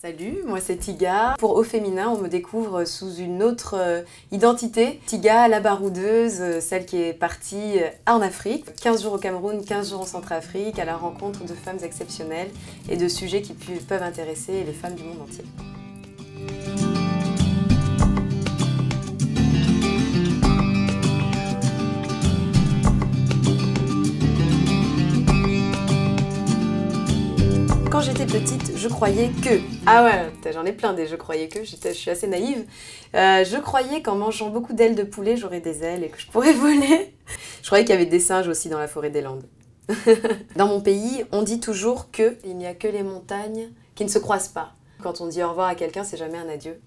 Salut, moi c'est Tiga. Pour Au Féminin, on me découvre sous une autre identité. Tiga, la baroudeuse, celle qui est partie en Afrique. 15 jours au Cameroun, 15 jours en Centrafrique, à la rencontre de femmes exceptionnelles et de sujets qui peuvent intéresser les femmes du monde entier. Quand j'étais petite, je croyais que... Ah ouais, j'en ai plein des je croyais que, je suis assez naïve. Je croyais qu'en mangeant beaucoup d'ailes de poulet, j'aurais des ailes et que je pourrais voler. Je croyais qu'il y avait des singes aussi dans la forêt des Landes. Dans mon pays, on dit toujours qu'il n'y a que les montagnes qui ne se croisent pas. Quand on dit au revoir à quelqu'un, c'est jamais un adieu.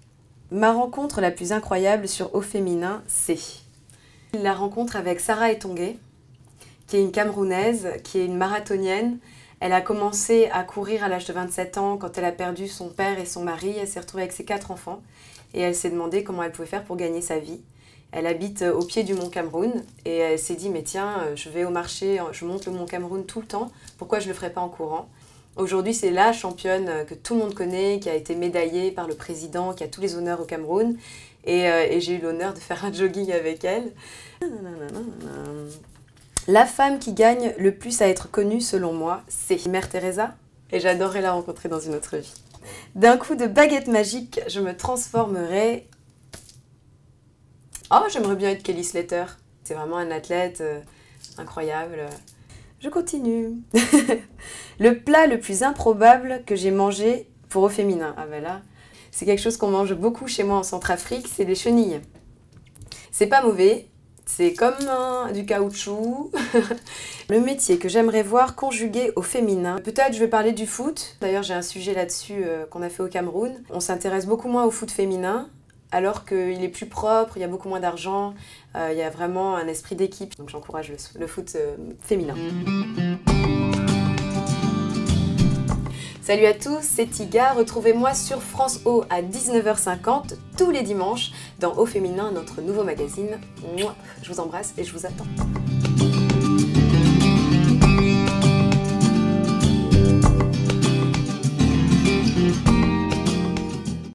Ma rencontre la plus incroyable sur Au Féminin, c'est la rencontre avec Sarah Etongué, qui est une Camerounaise, qui est une marathonienne. Elle a commencé à courir à l'âge de 27 ans quand elle a perdu son père et son mari. Elle s'est retrouvée avec ses 4 enfants et elle s'est demandé comment elle pouvait faire pour gagner sa vie. Elle habite au pied du mont Cameroun et elle s'est dit « mais tiens, je vais au marché, je monte le mont Cameroun tout le temps, pourquoi je ne le ferais pas en courant ?» Aujourd'hui, c'est la championne que tout le monde connaît, qui a été médaillée par le président, qui a tous les honneurs au Cameroun. Et j'ai eu l'honneur de faire un jogging avec elle. La femme qui gagne le plus à être connue, selon moi, c'est Mère Teresa. Et j'adorerais la rencontrer dans une autre vie. D'un coup de baguette magique, je me transformerais... Oh, j'aimerais bien être Kelly Slater. C'est vraiment un athlète incroyable. Je continue. Le plat le plus improbable que j'ai mangé pour Au Féminin. Ah ben là, c'est quelque chose qu'on mange beaucoup chez moi en Centrafrique, c'est des chenilles. C'est pas mauvais. C'est comme du caoutchouc. Le métier que j'aimerais voir conjugué au féminin. Peut-être je vais parler du foot. D'ailleurs, j'ai un sujet là-dessus qu'on a fait au Cameroun. On s'intéresse beaucoup moins au foot féminin, alors qu'il est plus propre, il y a beaucoup moins d'argent, il y a vraiment un esprit d'équipe. Donc j'encourage le foot féminin. Salut à tous, c'est Tiga. Retrouvez-moi sur France O à 19h50 tous les dimanches dans Au Féminin, notre nouveau magazine. Je vous embrasse et je vous attends.